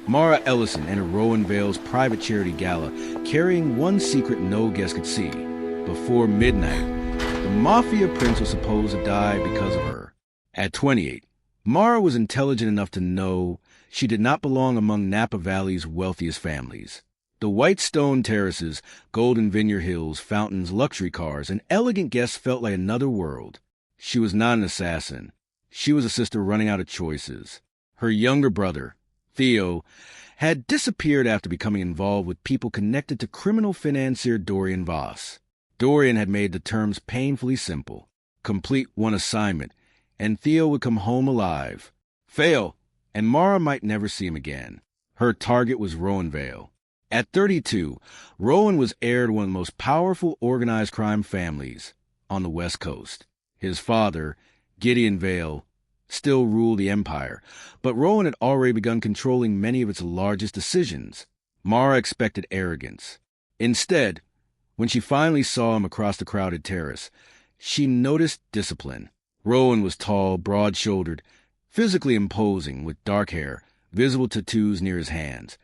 Mara Ellison entered Rowan Vale's private charity gala, carrying one secret no guest could see. Before midnight, the Mafia Prince was supposed to die because of her. At 28, Mara was intelligent enough to know she did not belong among Napa Valley's wealthiest families. The white stone terraces, golden vineyard hills, fountains, luxury cars, and elegant guests felt like another world. She was not an assassin. She was a sister running out of choices. Her younger brother, Theo, had disappeared after becoming involved with people connected to criminal financier Dorian Voss. Dorian had made the terms painfully simple. Complete one assignment, and Theo would come home alive. Fail, and Mara might never see him again. Her target was Rowan Vale. At 32, Rowan was heir to one of the most powerful organized crime families on the West Coast. His father, Gideon Vale, still ruled the empire, but Rowan had already begun controlling many of its largest decisions. Mara expected arrogance. Instead, when she finally saw him across the crowded terrace, she noticed discipline. Rowan was tall, broad-shouldered, physically imposing, with dark hair, visible tattoos near his hands,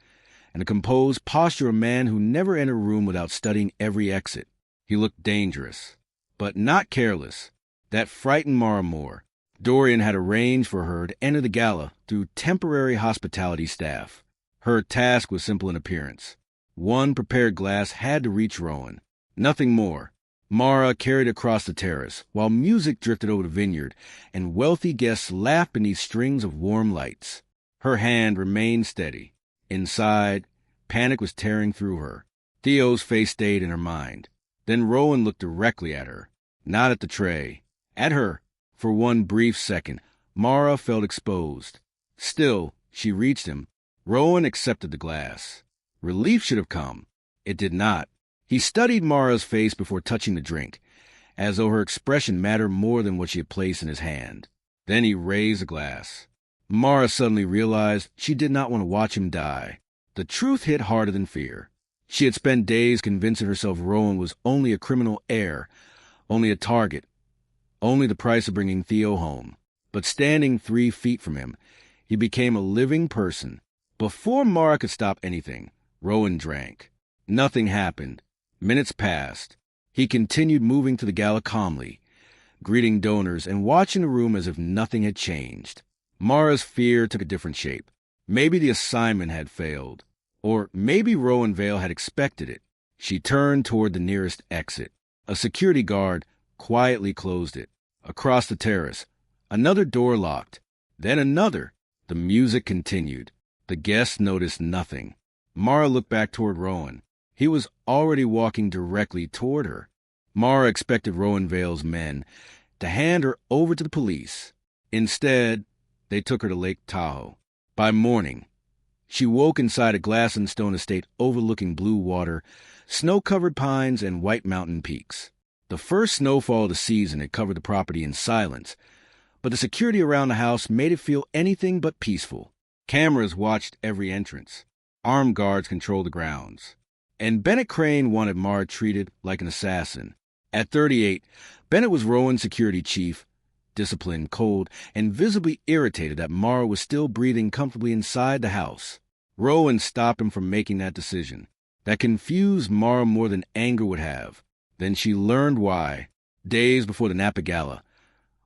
and a composed posture of a man who never entered a room without studying every exit. He looked dangerous, but not careless. That frightened Mara more. Dorian had arranged for her to enter the gala through temporary hospitality staff. Her task was simple in appearance. One prepared glass had to reach Rowan. Nothing more. Mara carried across the terrace, while music drifted over the vineyard, and wealthy guests laughed beneath strings of warm lights. Her hand remained steady. Inside, panic was tearing through her. Theo's face stayed in her mind. Then Rowan looked directly at her, not at the tray, at her. For one brief second, Mara felt exposed. Still, she reached him. Rowan accepted the glass. Relief should have come. It did not. He studied Mara's face before touching the drink, as though her expression mattered more than what she had placed in his hand. Then he raised the glass. Mara suddenly realized she did not want to watch him die. The truth hit harder than fear. She had spent days convincing herself Rowan was only a criminal heir, only a target, only the price of bringing Theo home. But standing 3 feet from him, he became a living person. Before Mara could stop anything, Rowan drank. Nothing happened. Minutes passed. He continued moving to the gala calmly, greeting donors and watching the room as if nothing had changed. Mara's fear took a different shape. Maybe the assignment had failed, or maybe Rowan Vale had expected it. She turned toward the nearest exit. A security guard quietly closed it. Across the terrace, another door locked, then another. The music continued. The guests noticed nothing. Mara looked back toward Rowan. He was already walking directly toward her. Mara expected Rowan Vale's men to hand her over to the police. Instead, they took her to Lake Tahoe. By morning, she woke inside a glass and stone estate overlooking blue water, snow-covered pines, and white mountain peaks. The first snowfall of the season had covered the property in silence, but the security around the house made it feel anything but peaceful. Cameras watched every entrance. Armed guards controlled the grounds. And Bennett Crane wanted Mara treated like an assassin. At 38, Bennett was Rowan's security chief, disciplined, cold, and visibly irritated that Mara was still breathing comfortably inside the house. Rowan stopped him from making that decision. That confused Mara more than anger would have. Then she learned why. Days before the Napa Gala,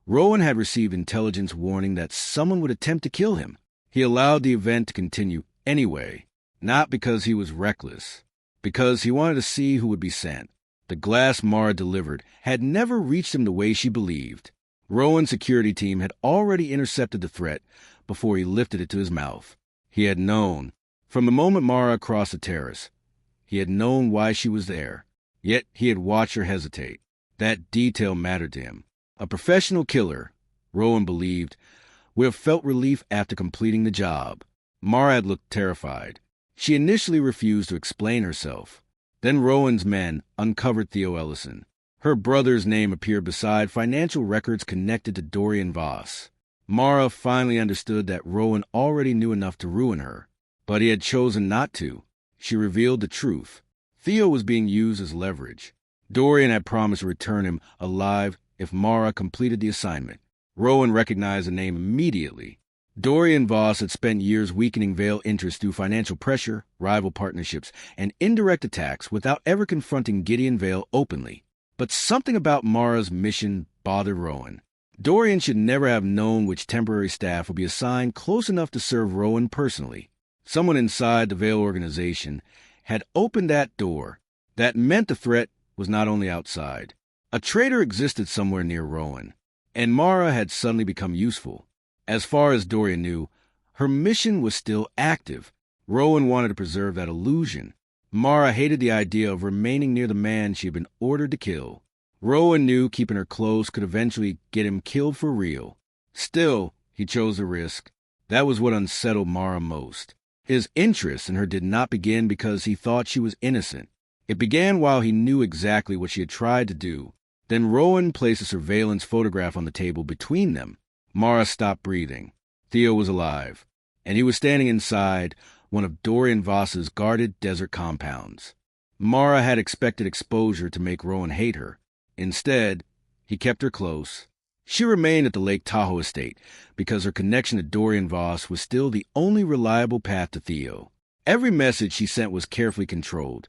Rowan had received intelligence warning that someone would attempt to kill him. He allowed the event to continue anyway, not because he was reckless, because he wanted to see who would be sent. The glass Mara delivered had never reached him the way she believed. Rowan's security team had already intercepted the threat before he lifted it to his mouth. He had known. From the moment Mara crossed the terrace, he had known why she was there. Yet he had watched her hesitate. That detail mattered to him. A professional killer, Rowan believed, would have felt relief after completing the job. Mara had looked terrified. She initially refused to explain herself. Then Rowan's men uncovered Theo Ellison. Her brother's name appeared beside financial records connected to Dorian Voss. Mara finally understood that Rowan already knew enough to ruin her, but he had chosen not to. She revealed the truth. Theo was being used as leverage. Dorian had promised to return him alive if Mara completed the assignment. Rowan recognized the name immediately. Dorian Voss had spent years weakening Vale interests through financial pressure, rival partnerships, and indirect attacks without ever confronting Gideon Vale openly. But something about Mara's mission bothered Rowan. Dorian should never have known which temporary staff would be assigned close enough to serve Rowan personally. Someone inside the Vale organization had opened that door. That meant the threat was not only outside. A traitor existed somewhere near Rowan, and Mara had suddenly become useful. As far as Dorian knew, her mission was still active. Rowan wanted to preserve that illusion. Mara hated the idea of remaining near the man she had been ordered to kill. Rowan knew keeping her close could eventually get him killed for real. Still, he chose the risk. That was what unsettled Mara most. His interest in her did not begin because he thought she was innocent. It began while he knew exactly what she had tried to do. Then Rowan placed a surveillance photograph on the table between them. Mara stopped breathing. Theo was alive, and he was standing inside one of Dorian Voss's guarded desert compounds. Mara had expected exposure to make Rowan hate her. Instead, he kept her close. She remained at the Lake Tahoe estate because her connection to Dorian Voss was still the only reliable path to Theo. Every message she sent was carefully controlled,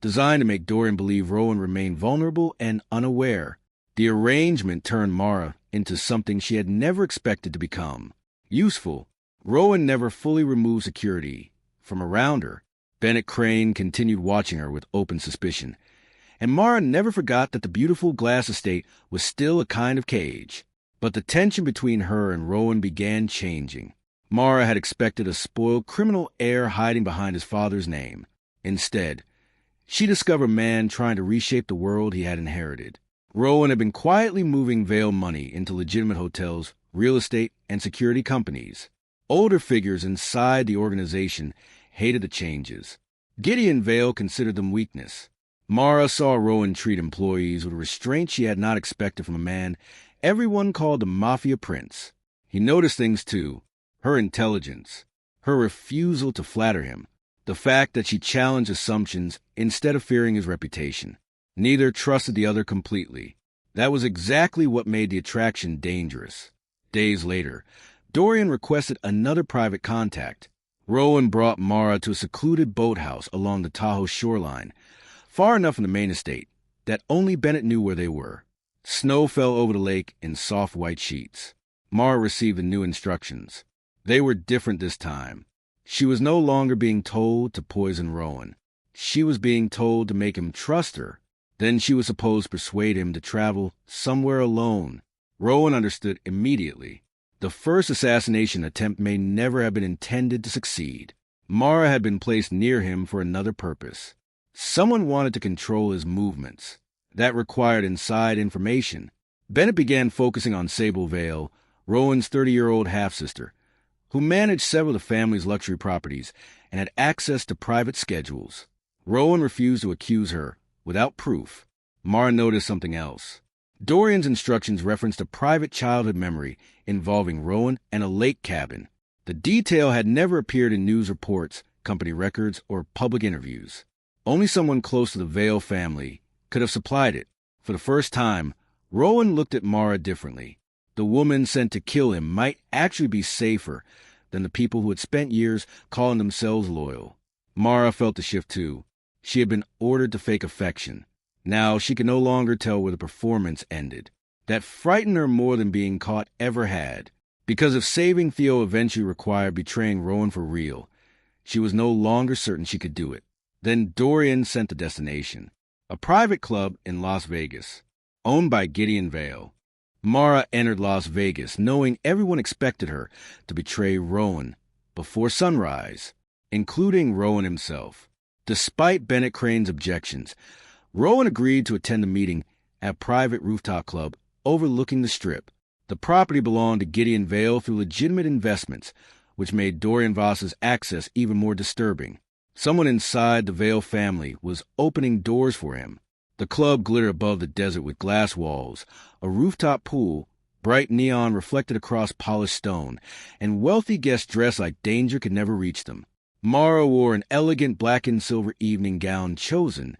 designed to make Dorian believe Rowan remained vulnerable and unaware. The arrangement turned Mara into something she had never expected to become. Useful. Rowan never fully removed security from around her. Bennett Crane continued watching her with open suspicion. And Mara never forgot that the beautiful glass estate was still a kind of cage. But the tension between her and Rowan began changing. Mara had expected a spoiled criminal heir hiding behind his father's name. Instead, she discovered a man trying to reshape the world he had inherited. Rowan had been quietly moving Vale money into legitimate hotels, real estate, and security companies. Older figures inside the organization hated the changes. Gideon Vale considered them weakness. Mara saw Rowan treat employees with a restraint she had not expected from a man everyone called the Mafia Prince. He noticed things too. Her intelligence, her refusal to flatter him, the fact that she challenged assumptions instead of fearing his reputation. Neither trusted the other completely. That was exactly what made the attraction dangerous. Days later, Dorian requested another private contact. Rowan brought Mara to a secluded boathouse along the Tahoe shoreline, far enough from the main estate that only Bennett knew where they were. Snow fell over the lake in soft white sheets. Mara received the new instructions. They were different this time. She was no longer being told to poison Rowan. She was being told to make him trust her. Then she was supposed to persuade him to travel somewhere alone. Rowan understood immediately. The first assassination attempt may never have been intended to succeed. Mara had been placed near him for another purpose. Someone wanted to control his movements. That required inside information. Bennett began focusing on Sable Vale, Rowan's 30-year-old half-sister, who managed several of the family's luxury properties and had access to private schedules. Rowan refused to accuse her. Without proof, Mara noticed something else. Dorian's instructions referenced a private childhood memory involving Rowan and a lake cabin. The detail had never appeared in news reports, company records, or public interviews. Only someone close to the Vale family could have supplied it. For the first time, Rowan looked at Mara differently. The woman sent to kill him might actually be safer than the people who had spent years calling themselves loyal. Mara felt the shift too. She had been ordered to fake affection. Now she could no longer tell where the performance ended. That frightened her more than being caught ever had. Because if saving Theo eventually required betraying Rowan for real, she was no longer certain she could do it. Then Dorian sent the destination. A private club in Las Vegas, owned by Gideon Vale. Mara entered Las Vegas, knowing everyone expected her to betray Rowan before sunrise, including Rowan himself. Despite Bennett Crane's objections, Rowan agreed to attend the meeting at a private rooftop club overlooking the Strip. The property belonged to Gideon Vale through legitimate investments, which made Dorian Voss's access even more disturbing. Someone inside the Vale family was opening doors for him. The club glittered above the desert with glass walls, a rooftop pool, bright neon reflected across polished stone, and wealthy guests dressed like danger could never reach them. Mara wore an elegant black and silver evening gown chosen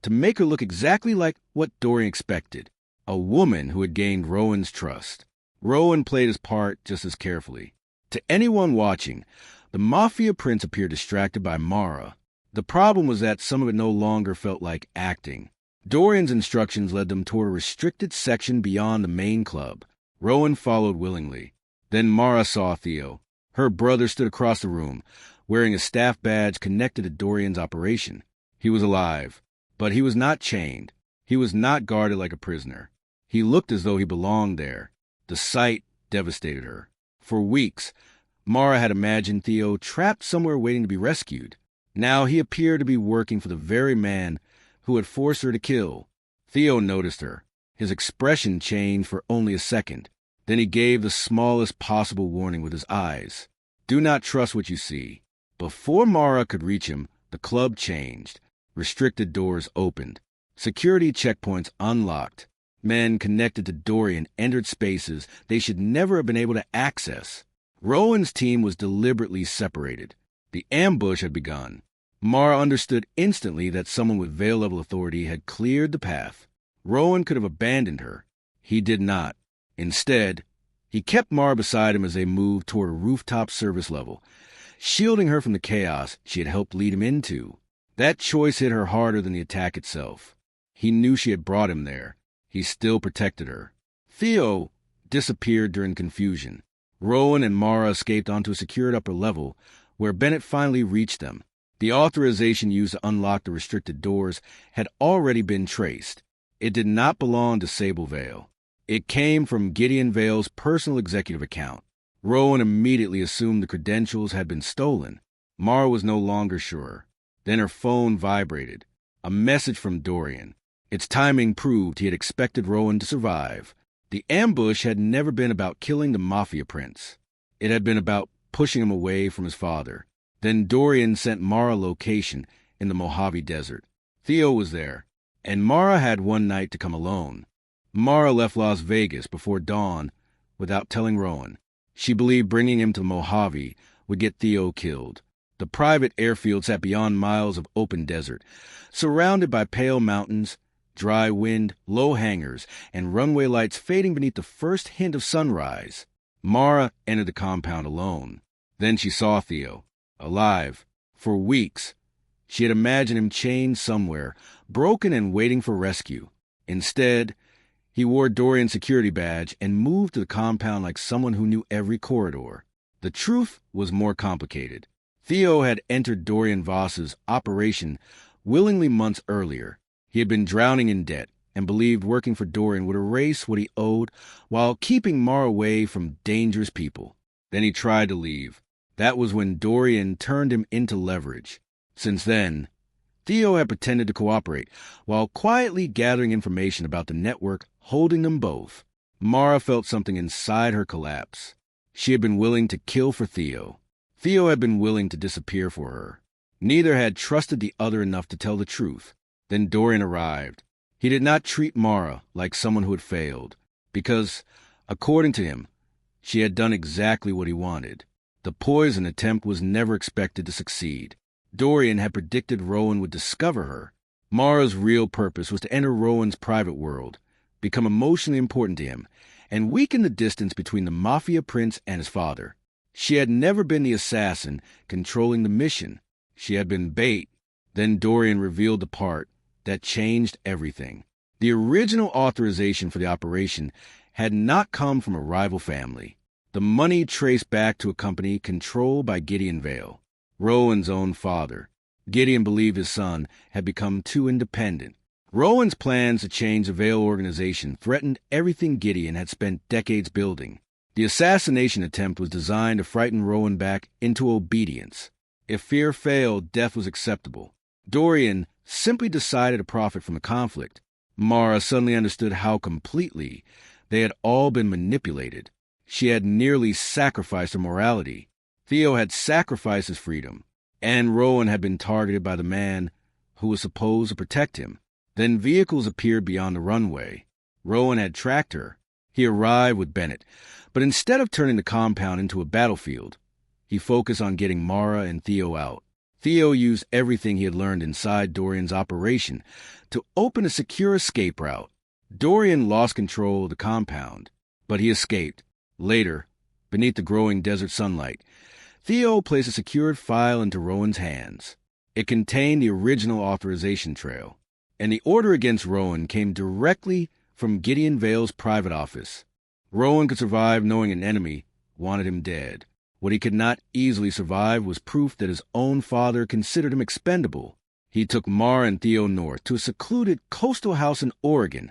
to make her look exactly like what Dorian expected, a woman who had gained Rowan's trust. Rowan played his part just as carefully. To anyone watching, the Mafia Prince appeared distracted by Mara. The problem was that some of it no longer felt like acting. Dorian's instructions led them toward a restricted section beyond the main club. Rowan followed willingly. Then Mara saw Theo. Her brother stood across the room, wearing a staff badge connected to Dorian's operation. He was alive, but he was not chained. He was not guarded like a prisoner. He looked as though he belonged there. The sight devastated her. For weeks, Mara had imagined Theo trapped somewhere waiting to be rescued. Now he appeared to be working for the very man who had forced her to kill. Theo noticed her. His expression changed for only a second. Then he gave the smallest possible warning with his eyes. Do not trust what you see. Before Mara could reach him, the club changed. Restricted doors opened. Security checkpoints unlocked. Men connected to Dorian entered spaces they should never have been able to access. Rowan's team was deliberately separated. The ambush had begun. Mara understood instantly that someone with Vale-level authority had cleared the path. Rowan could have abandoned her. He did not. Instead, he kept Mara beside him as they moved toward a rooftop service level, shielding her from the chaos she had helped lead him into. That choice hit her harder than the attack itself. He knew she had brought him there. He still protected her. Theo disappeared during confusion. Rowan and Mara escaped onto a secured upper level, where Bennett finally reached them. The authorization used to unlock the restricted doors had already been traced. It did not belong to Sable Vale. It came from Gideon Vale's personal executive account. Rowan immediately assumed the credentials had been stolen. Mara was no longer sure. Then her phone vibrated. A message from Dorian. Its timing proved he had expected Rowan to survive. The ambush had never been about killing the Mafia Prince. It had been about pushing him away from his father. Then Dorian sent Mara location in the Mojave Desert. Theo was there, and Mara had one night to come alone. Mara left Las Vegas before dawn without telling Rowan. She believed bringing him to Mojave would get Theo killed. The private airfield sat beyond miles of open desert, surrounded by pale mountains, dry wind, low hangars, and runway lights fading beneath the first hint of sunrise. Mara entered the compound alone. Then she saw Theo, alive. For weeks, she had imagined him chained somewhere, broken and waiting for rescue. Instead, he wore Dorian's security badge and moved to the compound like someone who knew every corridor. The truth was more complicated. Theo had entered Dorian Voss's operation willingly months earlier. He had been drowning in debt and believed working for Dorian would erase what he owed while keeping Mara away from dangerous people. Then he tried to leave. That was when Dorian turned him into leverage. Since then, Theo had pretended to cooperate while quietly gathering information about the network holding them both. Mara felt something inside her collapse. She had been willing to kill for Theo. Theo had been willing to disappear for her. Neither had trusted the other enough to tell the truth. Then Dorian arrived. He did not treat Mara like someone who had failed, because, according to him, she had done exactly what he wanted. The poison attempt was never expected to succeed. Dorian had predicted Rowan would discover her. Mara's real purpose was to enter Rowan's private world, become emotionally important to him, and weaken the distance between the Mafia Prince and his father. She had never been the assassin controlling the mission. She had been bait. Then Dorian revealed the part that changed everything. The original authorization for the operation had not come from a rival family. The money traced back to a company controlled by Gideon Vale, Rowan's own father. Gideon believed his son had become too independent. Rowan's plans to change the Vale organization threatened everything Gideon had spent decades building. The assassination attempt was designed to frighten Rowan back into obedience. If fear failed, death was acceptable. Dorian simply decided to profit from the conflict. Mara suddenly understood how completely they had all been manipulated. She had nearly sacrificed her morality. Theo had sacrificed his freedom, and Rowan had been targeted by the man who was supposed to protect him. Then vehicles appeared beyond the runway. Rowan had tracked her. He arrived with Bennett, but instead of turning the compound into a battlefield, he focused on getting Mara and Theo out. Theo used everything he had learned inside Dorian's operation to open a secure escape route. Dorian lost control of the compound, but he escaped. Later, beneath the growing desert sunlight. Theo placed a secured file into Rowan's hands. It contained the original authorization trail, and the order against Rowan came directly from Gideon Vale's private office. Rowan could survive knowing an enemy wanted him dead. What he could not easily survive was proof that his own father considered him expendable. He took Mara and Theo north to a secluded coastal house in Oregon,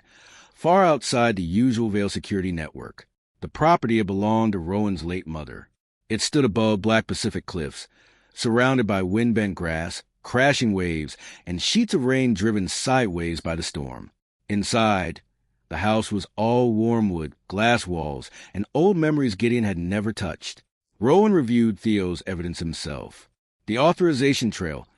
far outside the usual Vale security network. The property had belonged to Rowan's late mother. It stood above Black Pacific cliffs, surrounded by wind-bent grass, crashing waves, and sheets of rain driven sideways by the storm. Inside, the house was all warm wood, glass walls, and old memories Gideon had never touched. Rowan reviewed Theo's evidence himself. The authorization trail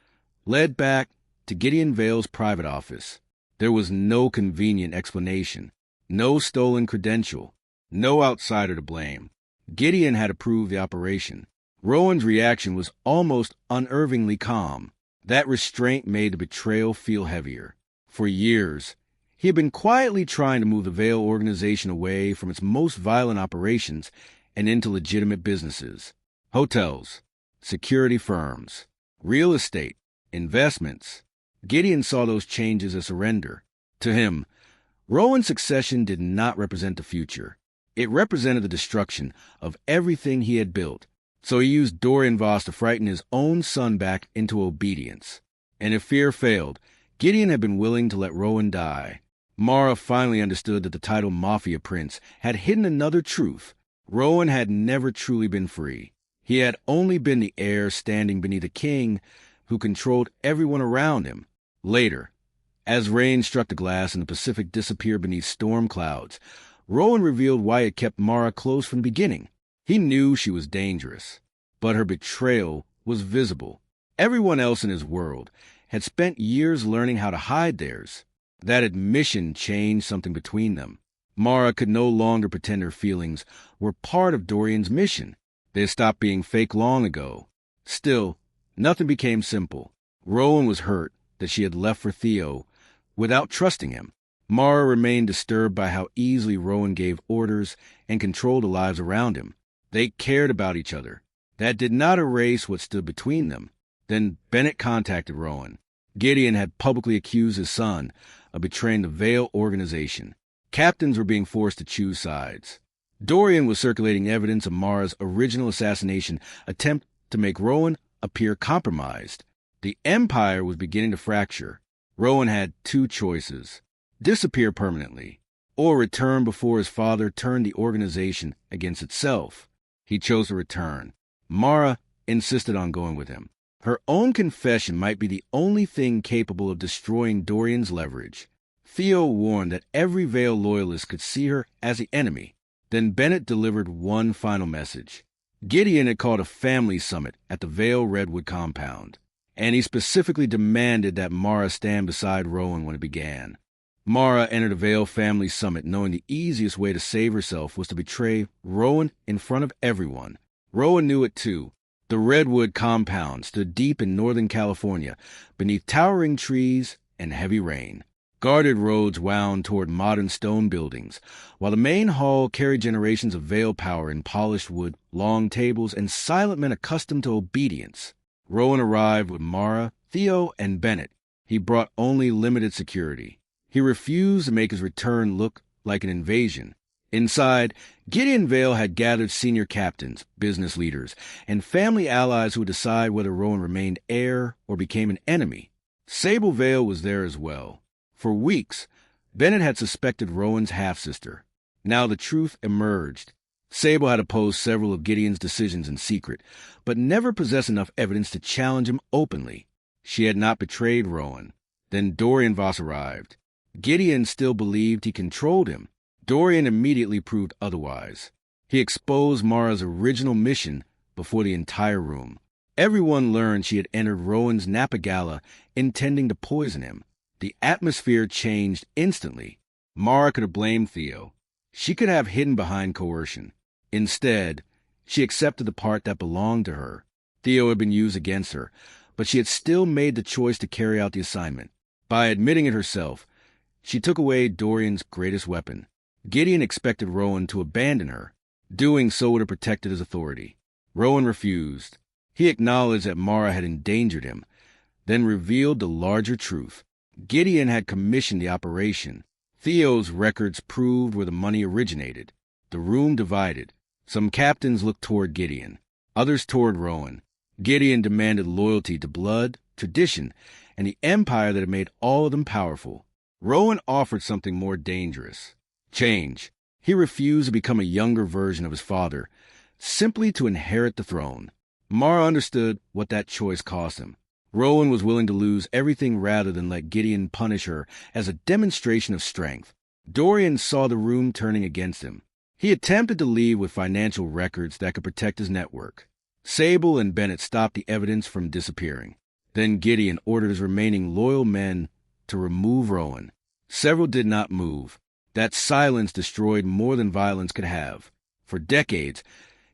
led back to Gideon Vale's private office. There was no convenient explanation, no stolen credential, no outsider to blame. Gideon had approved the operation. Rowan's reaction was almost unnervingly calm. That restraint made the betrayal feel heavier. For years, he had been quietly trying to move the Vale organization away from its most violent operations and into legitimate businesses. Hotels, security firms, real estate, investments. Gideon saw those changes as surrender. To him, Rowan's succession did not represent the future. It represented the destruction of everything he had built. So he used Dorian Voss to frighten his own son back into obedience. And if fear failed, Gideon had been willing to let Rowan die. Mara finally understood that the title Mafia Prince had hidden another truth. Rowan had never truly been free. He had only been the heir standing beneath a king who controlled everyone around him. Later, as rain struck the glass and the Pacific disappeared beneath storm clouds, Rowan revealed why he had kept Mara close from the beginning. He knew she was dangerous, but her betrayal was visible. Everyone else in his world had spent years learning how to hide theirs. That admission changed something between them. Mara could no longer pretend her feelings were part of Dorian's mission. They had stopped being fake long ago. Still, nothing became simple. Rowan was hurt that she had left for Theo without trusting him. Mara remained disturbed by how easily Rowan gave orders and controlled the lives around him. They cared about each other. That did not erase what stood between them. Then Bennett contacted Rowan. Gideon had publicly accused his son of betraying the Vale organization. Captains were being forced to choose sides. Dorian was circulating evidence of Mara's original assassination attempt to make Rowan appear compromised. The empire was beginning to fracture. Rowan had two choices: disappear permanently, or return before his father turned the organization against itself. He chose to return. Mara insisted on going with him. Her own confession might be the only thing capable of destroying Dorian's leverage. Theo warned that every Vale loyalist could see her as the enemy. Then Bennett delivered one final message. Gideon had called a family summit at the Vale Redwood compound, and he specifically demanded that Mara stand beside Rowan when it began. Mara entered a Vale family summit knowing the easiest way to save herself was to betray Rowan in front of everyone. Rowan knew it too. The Redwood compound stood deep in Northern California, beneath towering trees and heavy rain. Guarded roads wound toward modern stone buildings, while the main hall carried generations of Vale power in polished wood, long tables, and silent men accustomed to obedience. Rowan arrived with Mara, Theo, and Bennett. He brought only limited security. He refused to make his return look like an invasion. Inside, Gideon Vale had gathered senior captains, business leaders, and family allies who would decide whether Rowan remained heir or became an enemy. Sable Vale was there as well. For weeks, Bennett had suspected Rowan's half-sister. Now the truth emerged. Sable had opposed several of Gideon's decisions in secret, but never possessed enough evidence to challenge him openly. She had not betrayed Rowan. Then Dorian Voss arrived. Gideon still believed he controlled him. Dorian immediately proved otherwise. He exposed Mara's original mission before the entire room. Everyone learned she had entered Rowan's Napa Gala intending to poison him. The atmosphere changed instantly. Mara could have blamed Theo. She could have hidden behind coercion. Instead, she accepted the part that belonged to her. Theo had been used against her, but she had still made the choice to carry out the assignment. By admitting it herself, she took away Dorian's greatest weapon. Gideon expected Rowan to abandon her. Doing so would have protected his authority. Rowan refused. He acknowledged that Mara had endangered him, then revealed the larger truth. Gideon had commissioned the operation. Theo's records proved where the money originated. The room divided. Some captains looked toward Gideon, others toward Rowan. Gideon demanded loyalty to blood, tradition, and the empire that had made all of them powerful. Rowan offered something more dangerous: change. He refused to become a younger version of his father, simply to inherit the throne. Mara understood what that choice cost him. Rowan was willing to lose everything rather than let Gideon punish her as a demonstration of strength. Dorian saw the room turning against him. He attempted to leave with financial records that could protect his network. Sable and Bennett stopped the evidence from disappearing. Then Gideon ordered his remaining loyal men to remove Rowan. Several did not move. That silence destroyed more than violence could have. For decades,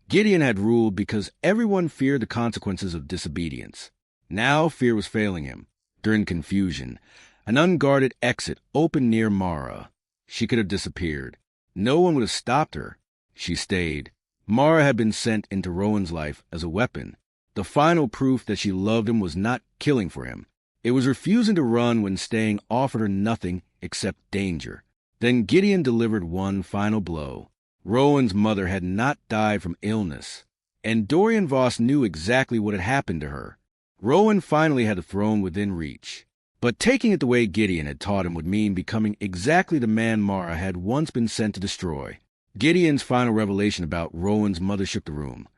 Gideon had ruled because everyone feared the consequences of disobedience. Now fear was failing him. During confusion, an unguarded exit opened near Mara. She could have disappeared. No one would have stopped her. She stayed. Mara had been sent into Rowan's life as a weapon. The final proof that she loved him was not killing for him. It was refusing to run when staying offered her nothing except danger. Then Gideon delivered one final blow. Rowan's mother had not died from illness, and Dorian Voss knew exactly what had happened to her. Rowan finally had the throne within reach. But taking it the way Gideon had taught him would mean becoming exactly the man Mara had once been sent to destroy. Gideon's final revelation about Rowan's mother shook the room.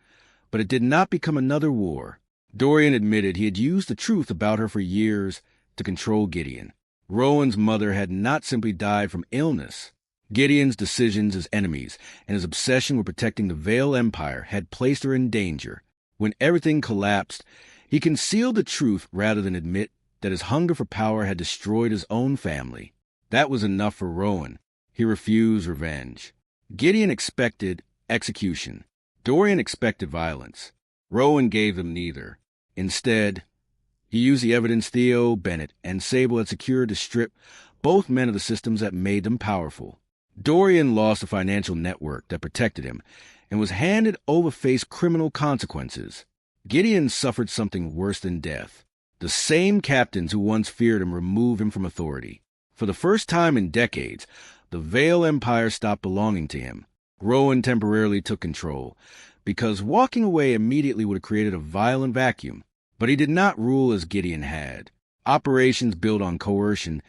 But it did not become another war. Dorian admitted he had used the truth about her for years to control Gideon. Rowan's mother had not simply died from illness. Gideon's decisions as enemies and his obsession with protecting the Vale Empire had placed her in danger. When everything collapsed, he concealed the truth rather than admit that his hunger for power had destroyed his own family. That was enough for Rowan. He refused revenge. Gideon expected execution. Dorian expected violence. Rowan gave them neither. Instead, he used the evidence Theo, Bennett, and Sable had secured to strip both men of the systems that made them powerful. Dorian lost the financial network that protected him and was handed over to face criminal consequences. Gideon suffered something worse than death. The same captains who once feared him removed him from authority. For the first time in decades, the Vale Empire stopped belonging to him. Rowan temporarily took control, because walking away immediately would have created a violent vacuum. But he did not rule as Gideon had. Operations built on coercion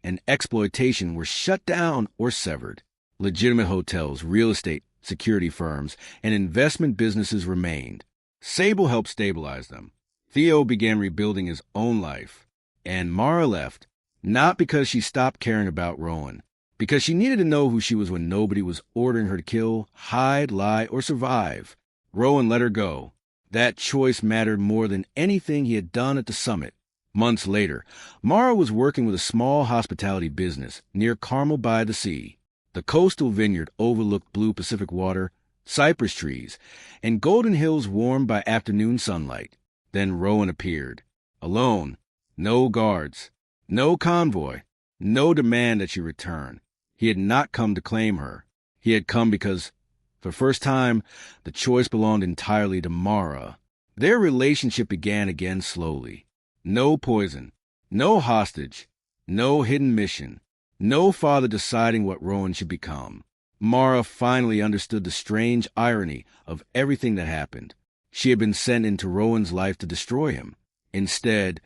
and exploitation were shut down or severed. Legitimate hotels, real estate, security firms, and investment businesses remained. Sable helped stabilize them. Theo began rebuilding his own life. And Mara left, not because she stopped caring about Rowan, because she needed to know who she was when nobody was ordering her to kill, hide, lie, or survive. Rowan let her go. That choice mattered more than anything he had done at the summit. Months later, Mara was working with a small hospitality business near Carmel by the sea. The coastal vineyard overlooked blue Pacific water, cypress trees, and golden hills warmed by afternoon sunlight. Then Rowan appeared. Alone. No guards. No convoy. No demand that she return. He had not come to claim her. He had come because, for the first time, the choice belonged entirely to Mara. Their relationship began again slowly. No poison. No hostage. No hidden mission. No father deciding what Rowan should become. Mara finally understood the strange irony of everything that happened. She had been sent into Rowan's life to destroy him. Instead,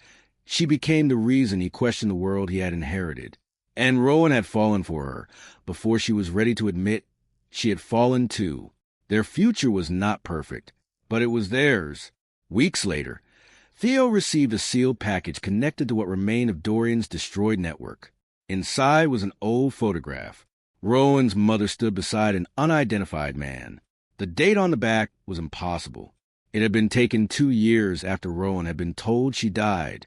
she became the reason he questioned the world he had inherited. And Rowan had fallen for her before she was ready to admit she had fallen too. Their future was not perfect, but it was theirs. Weeks later, Theo received a sealed package connected to what remained of Dorian's destroyed network. Inside was an old photograph. Rowan's mother stood beside an unidentified man. The date on the back was impossible. It had been taken 2 years after Rowan had been told she died.